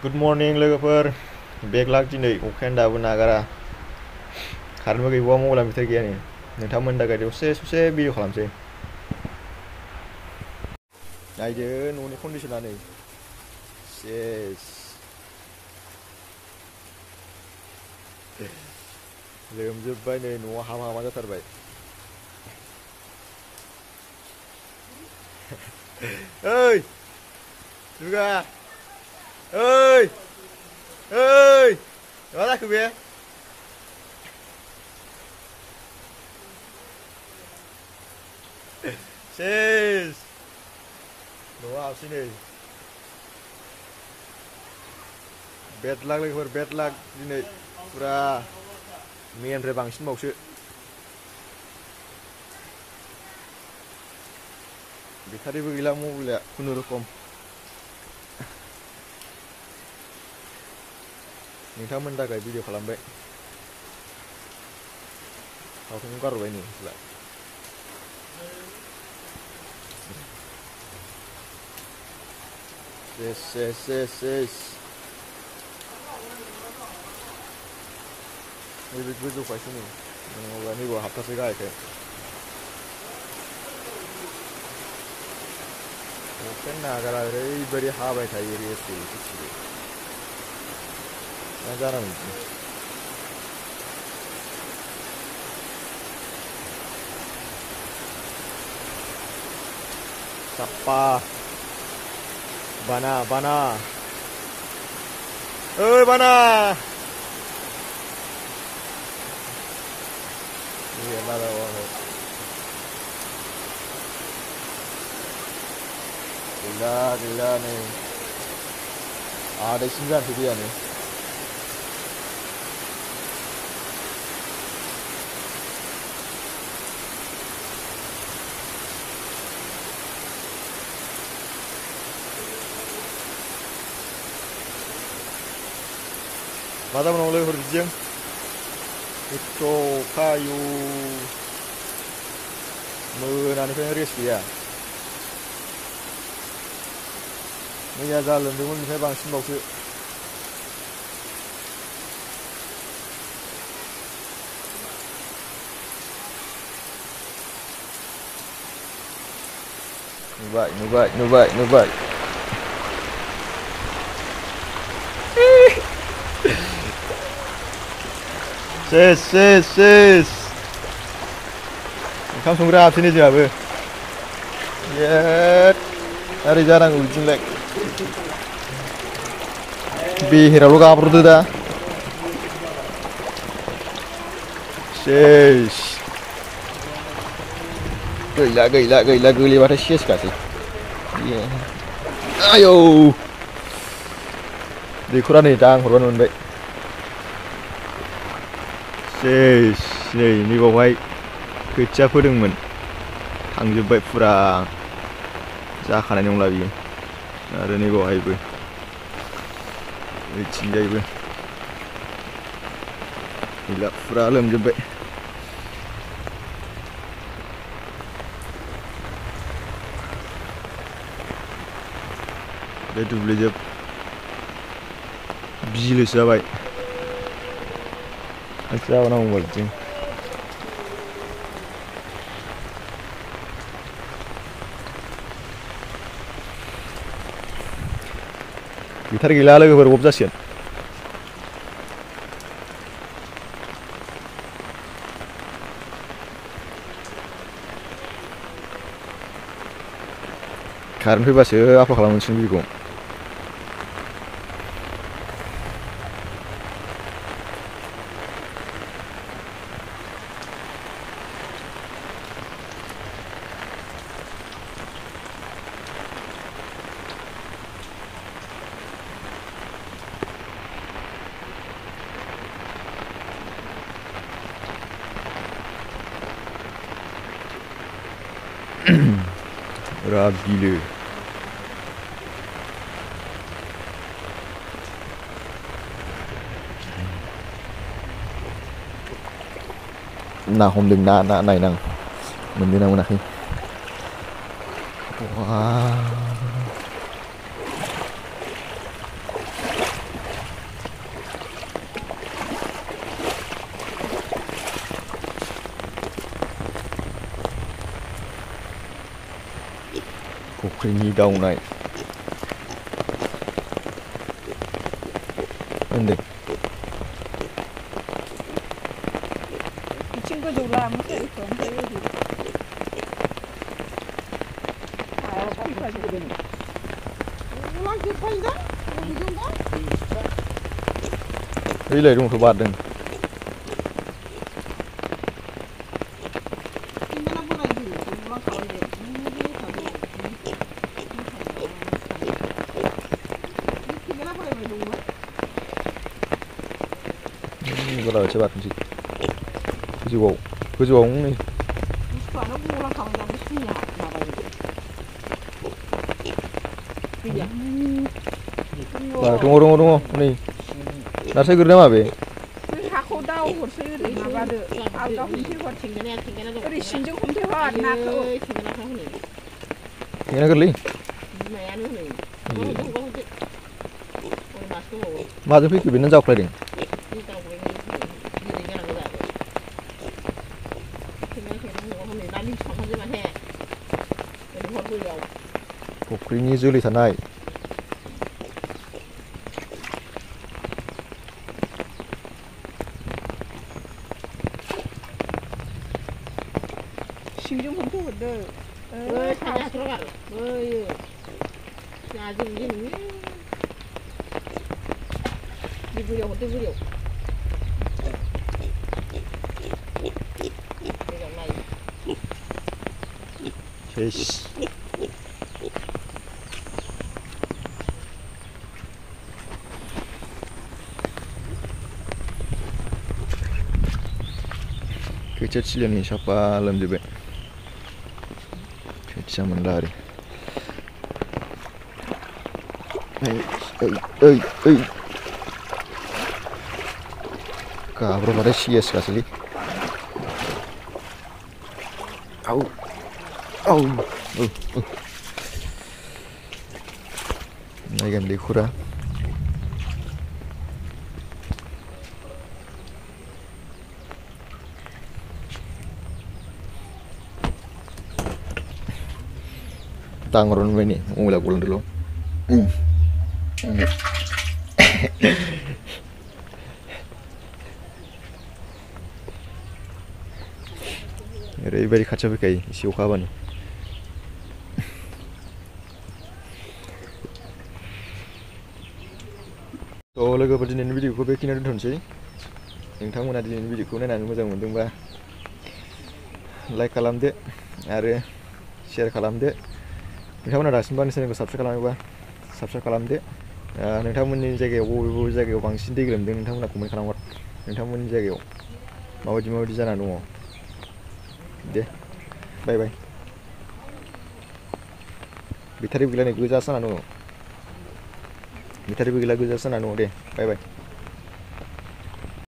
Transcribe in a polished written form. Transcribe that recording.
Good morning लोगोफोर बेक लाक दिनै अखायानो दाबो नागारा कारेन्टबो गैबावा मबाइला बेटारि गैया नै नोंथांमोननि थाखाय ससे भिडिअ खालामसै नायदो न'नि कन्डिसना नै सेस लोमजोब्बाय नै न'आव हामा जाथारबाय ओइ दुगा ओइ ओइ मा जाखो बे सेस न'आव हाबसै नै बेड लाक लोगोफोर बेड लाक दिनै पुरा मैयानिफ्राय बांसिनबावसो बेटारिबो गैला मबाइला खुनुरुखुम नोंथांमोननि थाखाय भिडिअ खालामबाय सावथुनखौ गारहरबाय नै सेस नैबे गोजौखायसो नै नङाब्ला नैबाव हाबथारसै गाहायखाय अखायानो नागारा ओरैबायदि हाबाय थायो रेसै ससेबो मा जानांगौ बिदि साप्पा बाना ओइ बाना गैला नै आदैसिम जानोसै दैयानो मा जाबावनांगौ लोगोफोर बिदिजों एथ' अखा आयु मोनानिफ्रायनो रेस्ट गैया मैया जा लोमदोंमोन बेनिफ्राय बांसिनबावसो नुबाय सेस ओंखाम संग्रा हाबसैनै जोंहाबो ओरै जानांगौ बिदिनोलाय बेहेरावल' गाब्र'दो दा सेस गैला गोलैबाथाय सेसखासै आयौ दैखरा नै दा आं हरबानो मोनबाय सेस नै नैबावहाय खोथिया फोदोंमोन थांजोब्बाय फुरा जाखानाय नंला बियो आरो नैबावहायबो ओइथिंजायबो गैला फुरा लोमजोब्बाय बे दुब्लिजोब बिलोसो जाबाय जाबावनांगौ बिदिनो बेटारि गैला लोगोफोर अफ जासिगोन कारेन्ट फैबासो आफा खालामनोसै बेखौ बिलो ना हमदों ना नायनां मोनदों ना मोनाखै फुख्रिनि गावनाय होनदों बिथिं गोजौ मुसारिखौ ओमफ्राय ओरै ओइलाय दंथ' बारदों बारासो बारनोसै गोजौआव नै दङ नै नास्राय गोरि नामा बे हाखौ दावहरसै ओरै माबादो आलदा हमथेहर ओरै सिंजों हमथेहर नाखौ थेंगोना गोरलै माजों फैखो बे नों जावख्लायदों फुख्रिनि जोलै थानाय सिंजों हमथेहरदो सेस खोथिया थिलिनि साफा लोमजोबबाय खोथिया मोनला आरो गाब्रबाथाय सिएस गासैलै नायगोन दैखरा दांरन बायनि मबाइला गलांदोल' ओरैबायदि खाथियाव फैखायो एसे अखा हाबानो लोगोफोर दिनैनि भिडिअखौ बेखिनियाव दोनथ'नोसै नोंथांमोना दिनैनि भिडिअखौ नायनानै मोजां मोनदोंबा लाइक खालामदो आरो शेयार खालामदो नोंथांमोना दासिमबो आंनि चेनेलखौ साबस्क्राइब खालामाखैबा साबस्क्राइब खालामदो नोंथांमोननि जायगायाव बबे जायगायाव बांसिन दै लोमदों नोंथांमोना कमेन्ट खालामहर नोंथांमोननि जायगायाव माबायदि जाना दङ दे बाय बाय बेटारिबो गैला नै गोजा जाना दङ बेटारिबो गैला गोजा जाना दङ दे बाय बाय